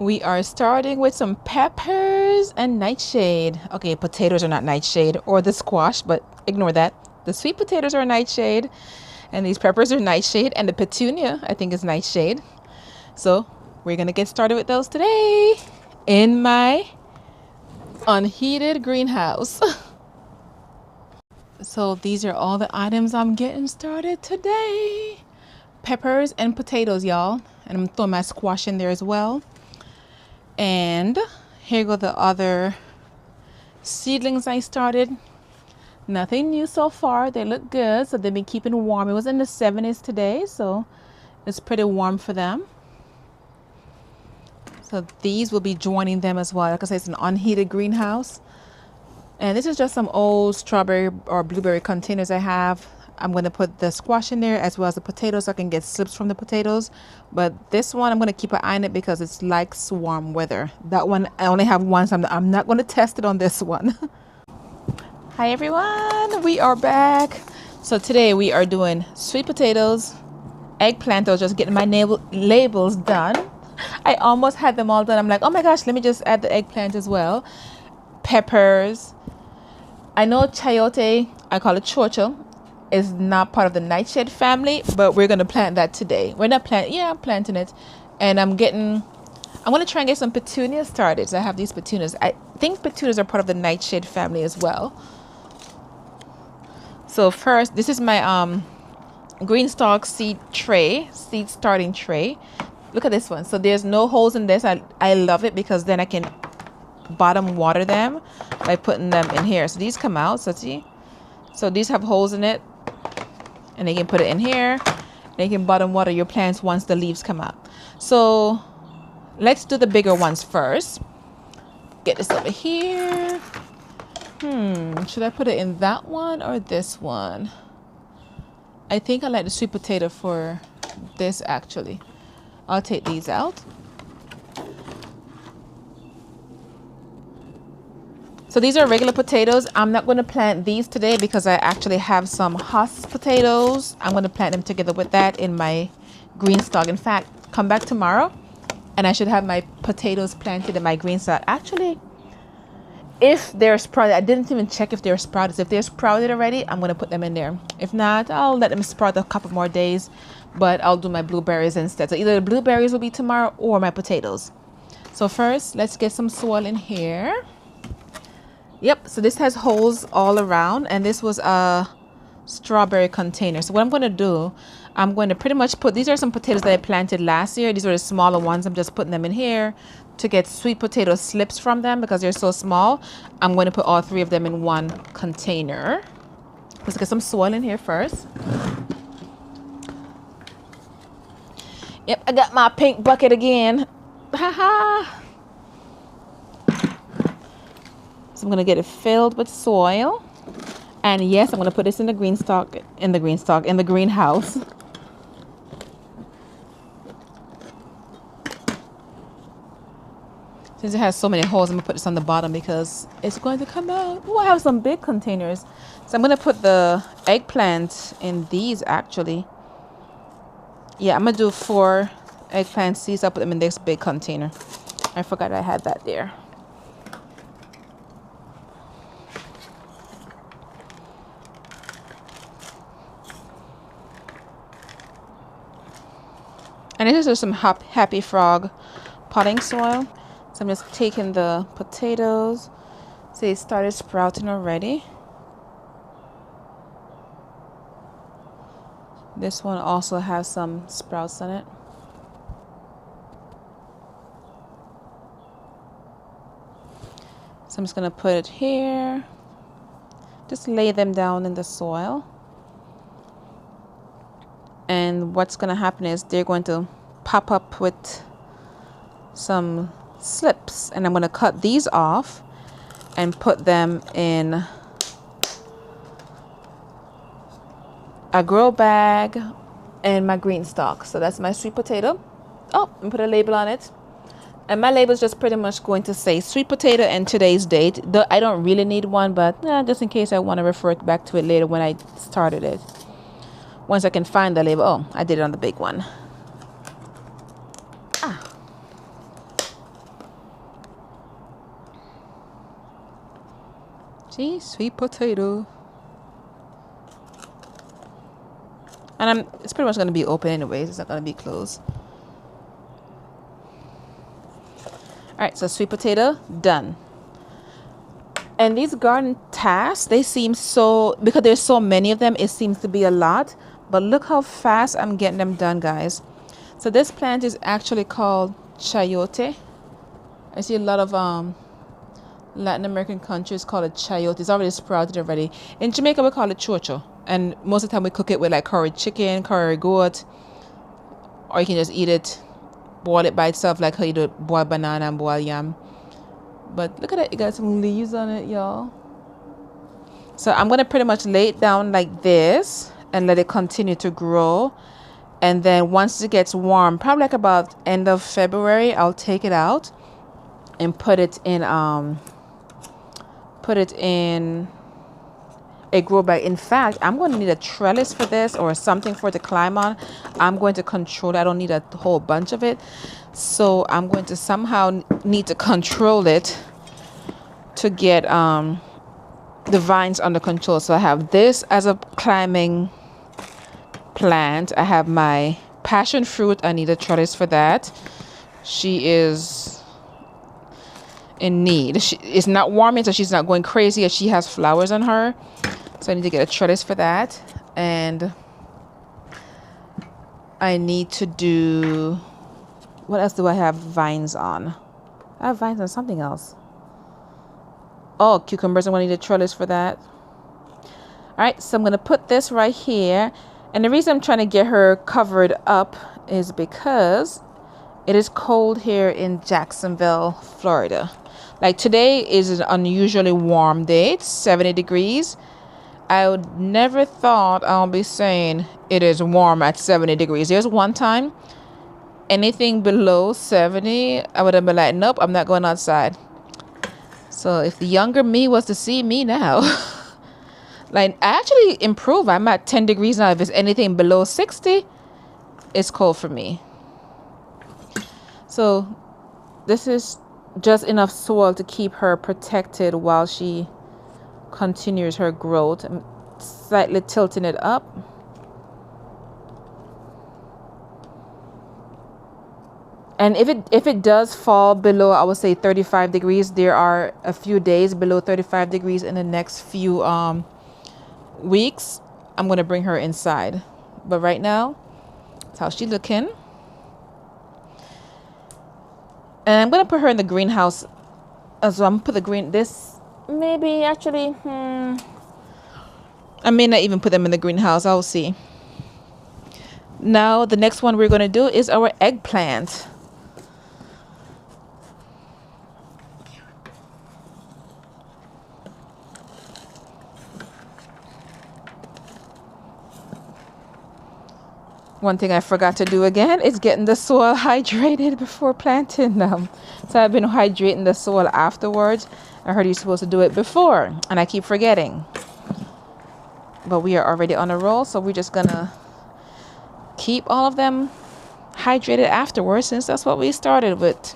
We are starting with some peppers and nightshade. Okay, potatoes are not nightshade, or the squash, but ignore that. The sweet potatoes are nightshade, and these peppers are nightshade, and the petunia, I think, is nightshade. So we're gonna get started with those today in my unheated greenhouse. So these are all the items I'm getting started today. Peppers and potatoes, y'all. And I'm throwing my squash in there as well. And here go the other seedlings I started. Nothing new so far. They look good, so they've been keeping warm. It was in the 70s today, so it's pretty warm for them. So these will be joining them as well. Like I said, it's an unheated greenhouse. And this is just some old strawberry or blueberry containers I have. I'm going to put the squash in there as well as the potatoes so I can get slips from the potatoes. But this one, I'm going to keep an eye on it because it's like warm weather. That one, I only have one, so I'm not going to test it on this one. Hi, everyone. We are back. So today we are doing sweet potatoes, eggplant. I was just getting my labels done. I almost had them all done. I'm like, oh my gosh, let me just add the eggplant as well. Peppers. I know chayote, I call it chocho, is not part of the nightshade family, but we're going to plant that today. We're not planting, yeah, I'm planting it. And I'm going to try and get some petunias started. So I have these petunias. I think petunias are part of the nightshade family as well. So first, this is my green stalk seed starting tray. Look at this one. So there's no holes in this. I love it because then I can bottom water them by putting them in here. So these come out, so see, so these have holes in it, and they can put it in here. They can bottom water your plants once the leaves come out. So let's do the bigger ones first. Get this over here. Should I put it in that one or this one? I think I like the sweet potato for this actually. I'll take these out. So these are regular potatoes. I'm not going to plant these today because I actually have some husk potatoes. I'm going to plant them together with that in my green stalk. In fact, come back tomorrow and I should have my potatoes planted in my green stalk. Actually, if they're sprouted, I didn't even check if they're sprouted. If they're sprouted already, I'm going to put them in there. If not, I'll let them sprout a couple more days, but I'll do my blueberries instead. So either the blueberries will be tomorrow or my potatoes. So first, let's get some soil in here. Yep, so this has holes all around, and this was a strawberry container. So what I'm going to do, I'm going to pretty much put, these are some potatoes that I planted last year. These are the smaller ones. I'm just putting them in here to get sweet potato slips from them because they're so small. I'm going to put all three of them in one container. Let's get some soil in here first. Yep, I got my pink bucket again. Haha. So I'm going to get it filled with soil. And yes, I'm going to put this in the in the greenhouse. Since it has so many holes, I'm going to put this on the bottom because it's going to come out. Oh, I have some big containers. So I'm going to put the eggplant in these actually. Yeah, I'm going to do 4 eggplant seeds. I'll put them in this big container. I forgot I had that there. And this is just some Happy Frog potting soil. So I'm just taking the potatoes. See, it started sprouting already. This one also has some sprouts on it. So I'm just going to put it here. Just lay them down in the soil. And what's going to happen is they're going to pop up with some slips. And I'm going to cut these off and put them in a grow bag and my green stalk. So that's my sweet potato. Oh, and put a label on it. And my label is just pretty much going to say sweet potato and today's date. I don't really need one, but just in case I want to refer back to it later when I started it. Once I can find the label. Oh, I did it on the big one. See, sweet potato. And it's pretty much going to be open anyways. It's not going to be closed. All right, so sweet potato, done. And these garden tasks, they seem so, because there's so many of them, it seems to be a lot. But look how fast I'm getting them done, guys. So this plant is actually called Chayote. I see a lot of Latin American countries call it Chayote. It's already sprouted already. In Jamaica, we call it chocho. And most of the time we cook it with like curry chicken, curry goat. Or you can just eat it, boil it by itself like how you do boiled banana and boiled yam. But look at it, it got some leaves on it, y'all. So I'm going to pretty much lay it down like this and let it continue to grow. And then once it gets warm, probably like about end of February, I'll take it out and put it in a grow bag. In fact, I'm going to need a trellis for this or something for it to climb on. I'm going to control it. I don't need a whole bunch of it. So I'm going to somehow need to control it to get the vines under control. So I have this as a climbing plant. I have my passion fruit. I need a trellis for that. She is in need. It's not warming, so she's not going crazy as she has flowers on her. So I need to get a trellis for that. And I need to do, what else do I have vines on? I have vines on something else. Oh, cucumbers. I'm going to need a trellis for that. All right, so I'm going to put this right here. And the reason I'm trying to get her covered up is because it is cold here in Jacksonville, Florida. Like today is an unusually warm day. It's 70 degrees. I would never thought I'll be saying it is warm at 70 degrees. There's one time anything below 70, I would have been like, nope, I'm not going outside. So if the younger me was to see me now, like I actually improve. I'm at 10 degrees now. If it's anything below 60, it's cold for me. So this is just enough soil to keep her protected while she continues her growth. I'm slightly tilting it up. And if it does fall below, I would say 35 degrees, there are a few days below 35 degrees in the next few weeks, I'm going to bring her inside. But right now, that's how she's looking. And I'm going to put her in the greenhouse as well. I'm going to put this maybe actually, I may not even put them in the greenhouse. I'll see. Now, the next one we're going to do is our eggplant. One thing I forgot to do again is getting the soil hydrated before planting them. So I've been hydrating the soil afterwards. I heard you're supposed to do it before, and I keep forgetting. But we are already on a roll, so we're just gonna keep all of them hydrated afterwards, since that's what we started with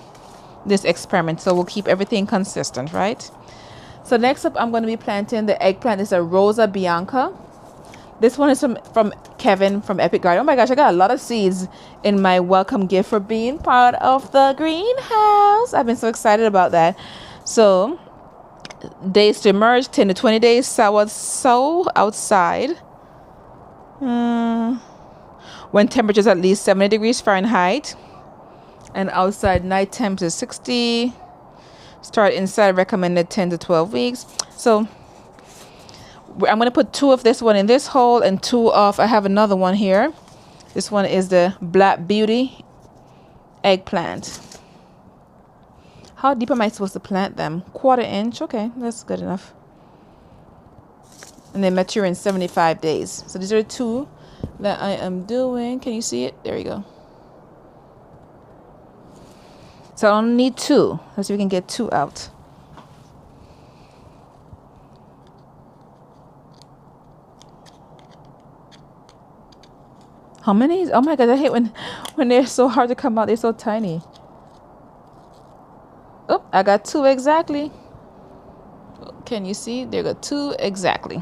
this experiment. So we'll keep everything consistent, right? So next up, I'm going to be planting the eggplant. It's a Rosa Bianca. This one is from Kevin from Epic Garden. Oh my gosh, I got a lot of seeds in my welcome gift for being part of the greenhouse. I've been so excited about that. So days to emerge, 10 to 20 days. Sow outside. When temperatures at least 70 degrees Fahrenheit. And outside night temps is 60. Start inside recommended 10 to 12 weeks. So I'm going to put 2 of this one in this hole and 2 of, I have another one here. This one is the Black Beauty eggplant. How deep am I supposed to plant them? 1/4 inch. Okay, that's good enough. And they mature in 75 days. So these are 2 that I am doing. Can you see it? There you go. So I only need 2. Let's see if we can get 2 out. How many? Oh my god, I hate when they're so hard to come out. They're so tiny. Oh, I got 2 exactly. Can you see? There go 2 exactly.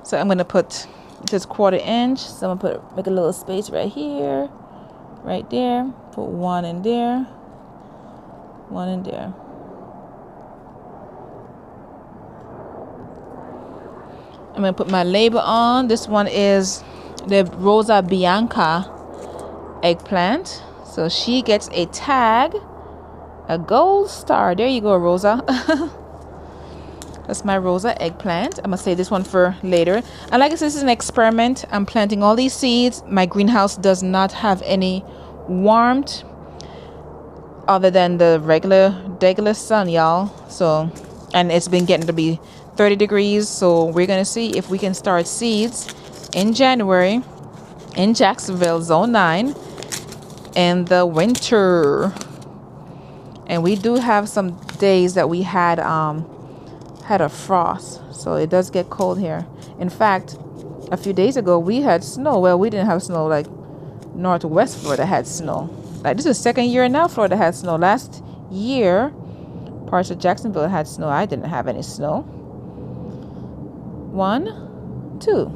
So I'm gonna put, it says 1/4 inch. So I'm gonna make a little space right here, right there. Put 1 in there, 1 in there. I'm gonna put my label on. This one is the Rosa Bianca eggplant. So she gets a tag, a gold star. There you go, Rosa. That's my Rosa eggplant. I'm gonna save this one for later. And like I said, this is an experiment. I'm planting all these seeds. My greenhouse does not have any warmth other than the regular sun, y'all. So, and it's been getting to be 30 degrees. So we're gonna see if we can start seeds in January in Jacksonville, Zone 9, in the winter. And we do have some days that we had a frost, so it does get cold here. In fact, a few days ago we had snow. Well, we didn't have snow, like Northwest Florida had snow. Like, this is the second year now Florida had snow. Last year parts of Jacksonville had snow. I didn't have any snow. 1, 2.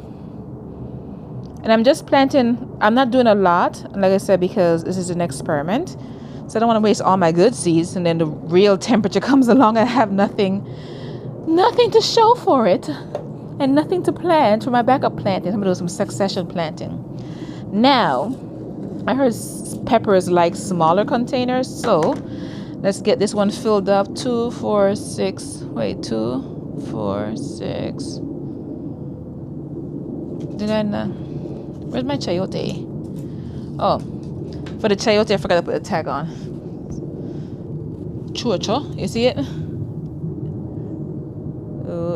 And I'm just planting. I'm not doing a lot, like I said, because this is an experiment. So I don't want to waste all my good seeds, and then the real temperature comes along and I have nothing to show for it, and nothing to plant for my backup planting. I'm gonna do some succession planting. Now, I heard peppers like smaller containers, so let's get this one filled up. 2, 4, 6. Wait, 2, 4, 6. Did I not? Where's my chayote? Oh, for the chayote, I forgot to put a tag on. Chucho, you see it?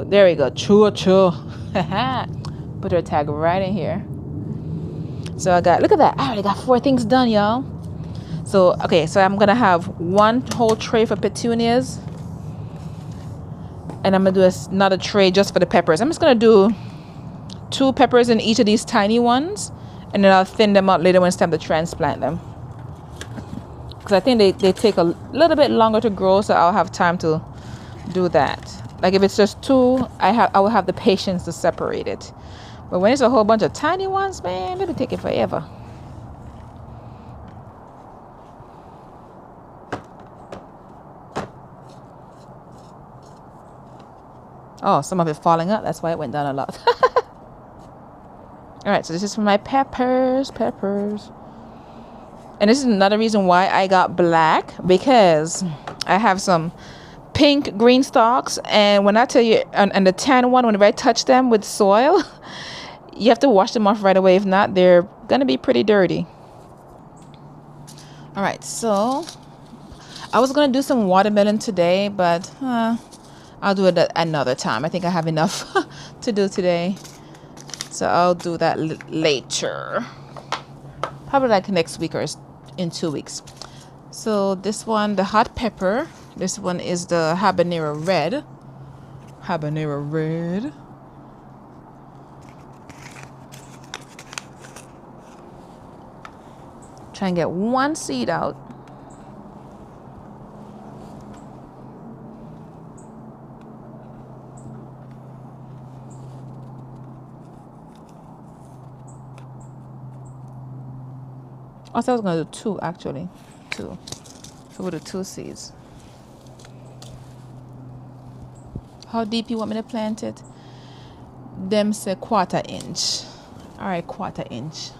There we go. Chucho. Put her tag right in here. So I got, look at that. I already got 4 things done, y'all. So, okay, so I'm going to have 1 whole tray for petunias. And I'm going to do another tray just for the peppers. I'm just going to do 2 peppers in each of these tiny ones. And then I'll thin them out later when it's time to transplant them. Because I think they take a little bit longer to grow, so I'll have time to do that. Like if it's just 2, I will have the patience to separate it. But when it's a whole bunch of tiny ones, man, it'll take it forever. Oh, some of it falling up. That's why it went down a lot. All right, so this is for my peppers. And this is another reason why I got black, because I have some pink green stalks, and when I tell you, and the tan one, whenever I touch them with soil, you have to wash them off right away. If not, they're gonna be pretty dirty. All right, so I was gonna do some watermelon today, but I'll do it another time. I think I have enough to do today, so I'll do that later, probably like next week or in 2 weeks. So this one, the hot pepper. This one is the habanero red. Try and get 1 seed out. Also, I was going to do 2 actually. 2. So we'll do 2 seeds. How deep you want me to plant it? Them say 1/4 inch. All right, 1/4 inch.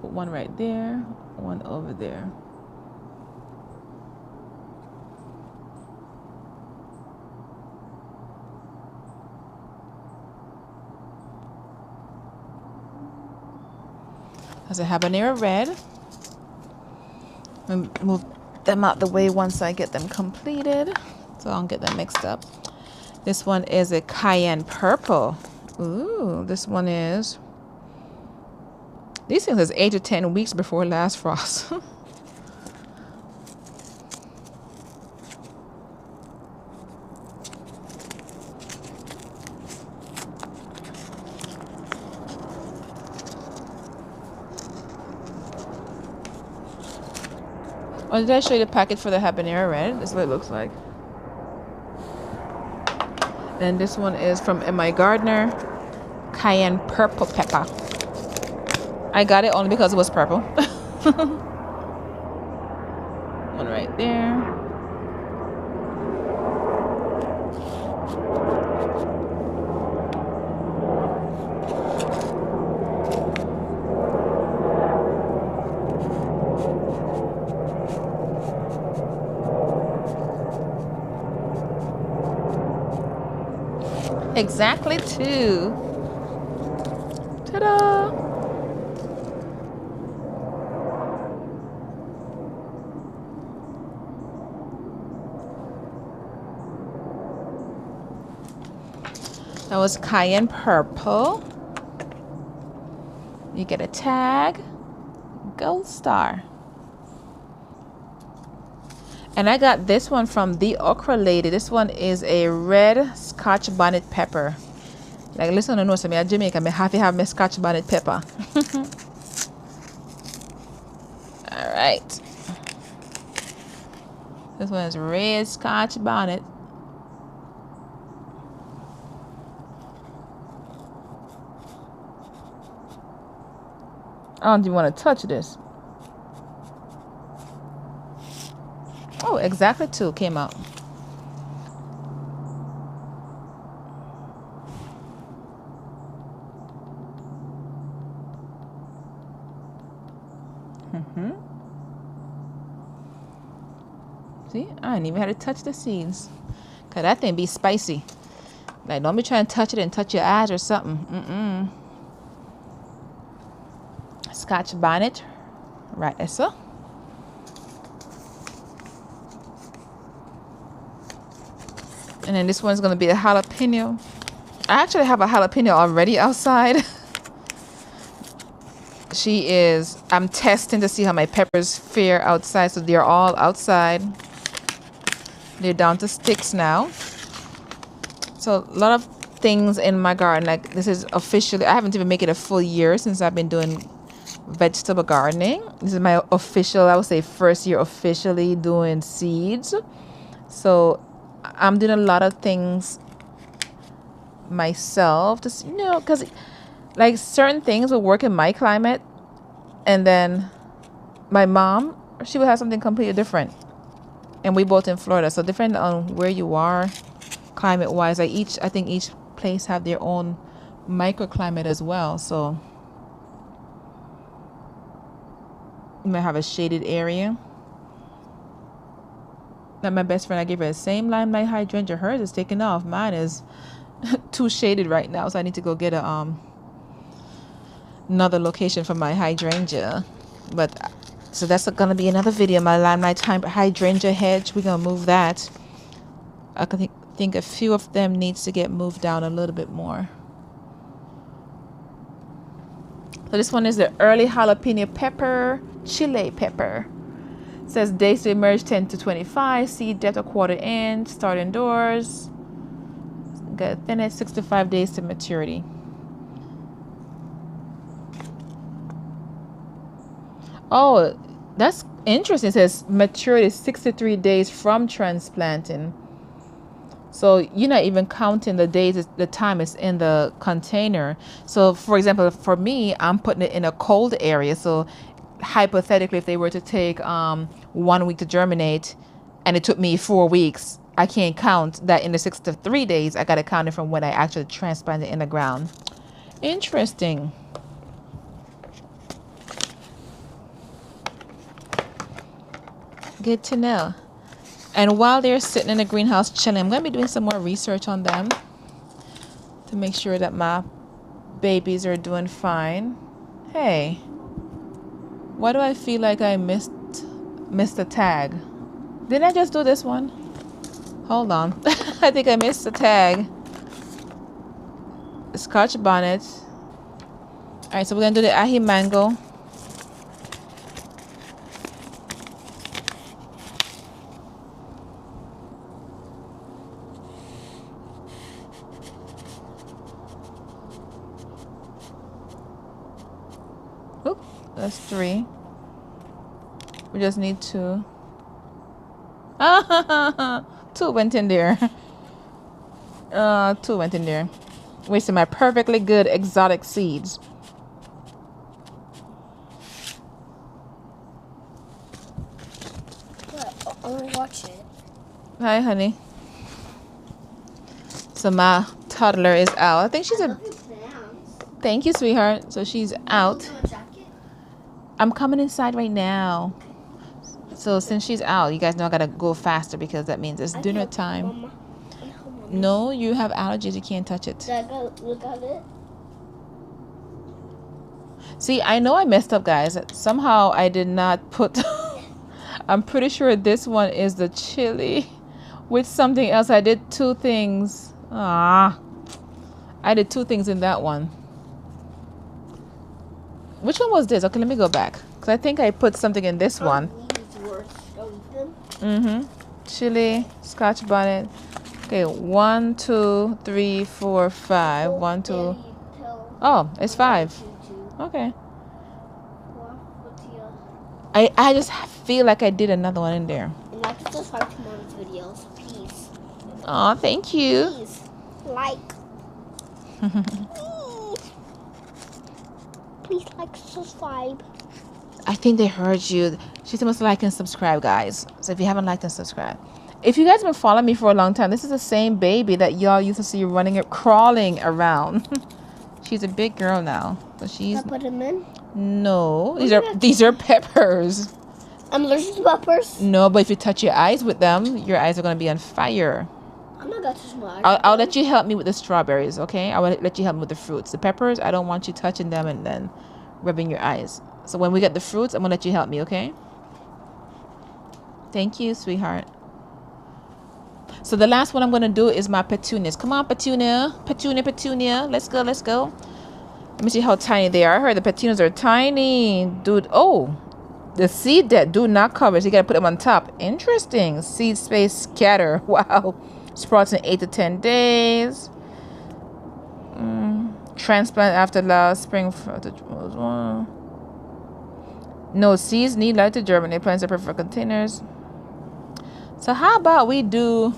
Put 1 right there, 1 over there. As a habanero red. And move them out the way once I get them completed, so I don't get them mixed up. This one is a cayenne purple. Ooh, this one is. These things is 8 to 10 weeks before last frost. Oh, did I show you the packet for the habanero red? This is what it looks like. And this one is from M.I. Gardner, cayenne purple pepper. I got it only because it was purple. One right there. Exactly two. Ta-da! That was cayenne purple. You get a tag, gold star. And I got this one from the Okra Lady. This one is a red Scotch bonnet pepper. Like, listen to know, so me at Jamaica, me have to have my Scotch bonnet pepper. All right. This one is red Scotch bonnet. I don't even want to touch this. Oh, exactly two came out. See, I ain't even had to touch the seeds. Cause that thing be spicy. Like, don't be trying to touch it and touch your eyes or something. Scotch bonnet, right there, so. And then this one's gonna be a jalapeno. I actually have a jalapeno already outside. I'm testing to see how my peppers fare outside. So they're all outside. They're down to sticks now. So a lot of things in my garden, like this is officially, I haven't even made it a full year since I've been doing vegetable gardening. This is my official, I would say, first year officially doing seeds. So I'm doing a lot of things myself, just, you know, because like certain things will work in my climate, and then my mom, she will have something completely different. And we both in Florida, so depending on where you are climate wise, I think each place have their own microclimate as well. So you might have a shaded area. Like my best friend, I gave her the same limelight hydrangea. Hers is taking off. Mine is too shaded right now, so I need to go get a another location for my hydrangea. But so that's gonna be another video. My limelight hydrangea hedge, we're gonna move that. I think a few of them needs to get moved down a little bit more. So this one is the early jalapeno pepper, chile pepper. It says days to emerge 10 to 25, seed depth a quarter inch, start indoors. Get thin at 65 days to maturity. Oh, that's interesting. It says maturity is 63 days from transplanting. So you're not even counting the days, the time it's in the container. So for example, for me, I'm putting it in a cold area. So hypothetically, if they were to take 1 week to germinate and it took me 4 weeks, I can't count that in the 63 days. I got to count it from when I actually transplanted in the ground. Interesting. Good to know. And while they're sitting in the greenhouse chilling, I'm going to be doing some more research on them to make sure that my babies are doing fine. Hey, why do I feel like I missed the tag? Didn't I just do this one? Hold on. I think I missed the tag. Scotch bonnet. All right, so we're going to do the ahi mango. Oop, that's 3. We just need 2. 2 went in there. Two went in there. Wasting my perfectly good exotic seeds. What? I want to watch it. Hi, honey. So my toddler is out. I think she's a... Thank you, sweetheart. So she's out. I'm coming inside right now. So since she's out, you guys know I gotta go faster because that means it's dinner time. No, you have allergies. You can't touch it. Look at it. See, I know I messed up, guys. Somehow I did not put... I'm pretty sure this one is the chili with something else. I did two things. I did two things in that one. Which one was this? Okay, let me go back. Because I think I put something in this one. Chili, Scotch bonnet. Okay, 1, 2, 3, 4, 5. 1, 2. Oh, it's 5. Okay. I just feel like I did another one in there. And like and subscribe to Mom's videos, please. Oh, thank you. Please, like. Please like, subscribe. I think they heard you. She said must like and subscribe, guys. So if you haven't liked and subscribed. If you guys have been following me for a long time, this is the same baby that y'all used to see running, crawling around. She's a big girl now. So she's... I put them in? No. These are peppers. I'm allergic to peppers? No, but if you touch your eyes with them, your eyes are going to be on fire. I'm not going to touch my eyes. I'll let you help me with the strawberries, okay? I will let you help me with the fruits. The peppers, I don't want you touching them and then rubbing your eyes. So when we get the fruits, I'm going to let you help me, okay? Thank you, sweetheart. So the last one I'm going to do is my petunias. Come on, petunia. Petunia, petunia. Let's go, let's go. Let me see how tiny they are. I heard the petunias are tiny. Dude, oh. The seed that do not cover, so you got to put them on top. Interesting. Seed space scatter. Wow. Sprouts in 8 to 10 days. Transplant after last spring. No, seeds need light to germinate. Plants are perfect for containers. So how about we do...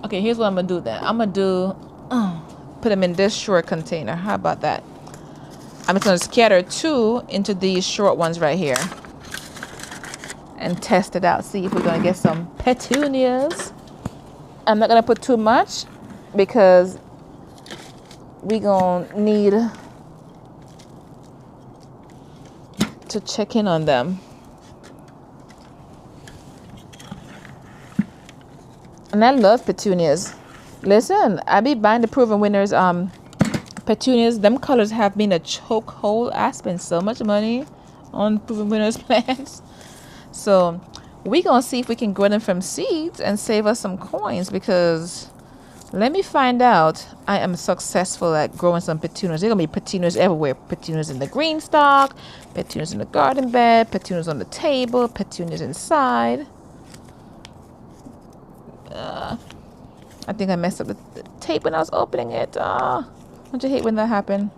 Okay, here's what I'm going to do then. I'm going to do... put them in this short container. How about that? I'm just going to scatter 2 into these short ones right here. And test it out. See if we're going to get some petunias. I'm not going to put too much because we're going to need to check in on them. And I love petunias. Listen, I be buying the Proven Winners petunias. Them colors have been a chokehold. I spent so much money on Proven Winners plants. So we're going to see if we can grow them from seeds and save us some coins, because let me find out I am successful at growing some petunias. There are going to be petunias everywhere. Petunias in the green stock, petunias in the garden bed, petunias on the table, petunias inside. I think I messed up the tape when I was opening it. Don't you hate when that happened?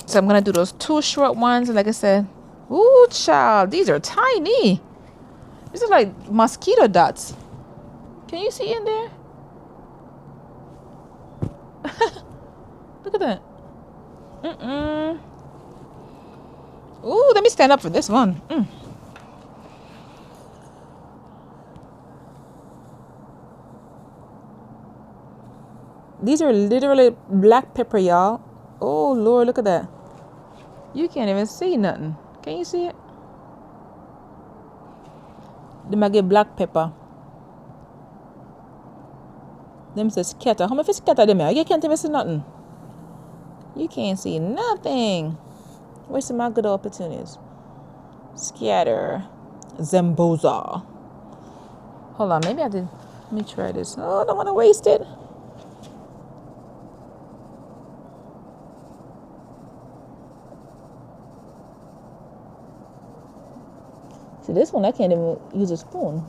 So I'm going to do those 2 short ones. And like I said, ooh, child, these are tiny. These are like mosquito dots. Can you see in there? Look at that. Ooh, let me stand up for this one. These are literally black pepper, y'all. Oh, Lord, look at that. You can't even see nothing. Can you see it? They might get black pepper. Them says scatter. How much is scatter them here? You can't even see nothing. You can't see nothing. Where's some my good opportunities? Scatter. Zamboza. Hold on, maybe I did. Let me try this. Oh, I don't want to waste it. See, this one I can't even use a spoon.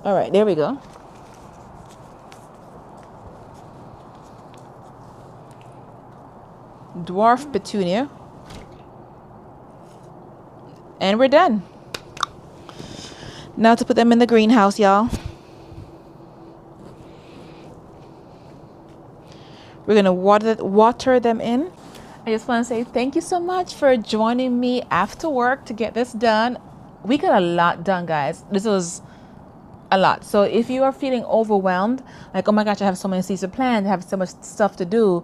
All right, there we go. Dwarf petunia. And we're done. Now to put them in the greenhouse, y'all. We're gonna water them in. I just want to say thank you so much for joining me after work to get this done. We got a lot done, guys. This was a lot. So if you are feeling overwhelmed, like, oh my gosh, I have so many seeds to plant, I have so much stuff to do,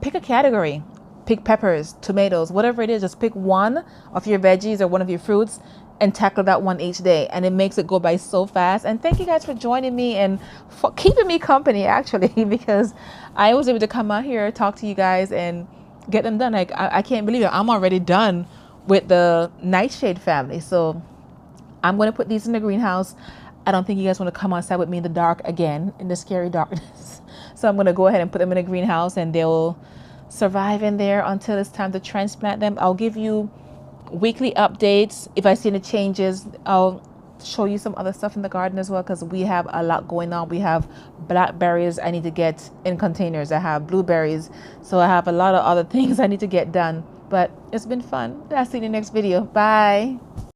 pick a category. Pick peppers, tomatoes, whatever it is. Just pick one of your veggies or one of your fruits and tackle that one each day. And it makes it go by so fast. And thank you guys for joining me and for keeping me company, actually, because I was able to come out here, talk to you guys, and get them done. Like, I can't believe it. I'm already done with the nightshade family. So I'm going to put these in the greenhouse. I don't think you guys want to come outside with me in the dark again, in the scary darkness. So I'm going to go ahead and put them in the greenhouse, and they'll survive in there until it's time to transplant them. I'll give you weekly updates. If I see any changes, I'll show you some other stuff in the garden as well, because we have a lot going on. We have blackberries I need to get in containers. I have blueberries. So I have a lot of other things I need to get done. But it's been fun. I'll see you in the next video. Bye.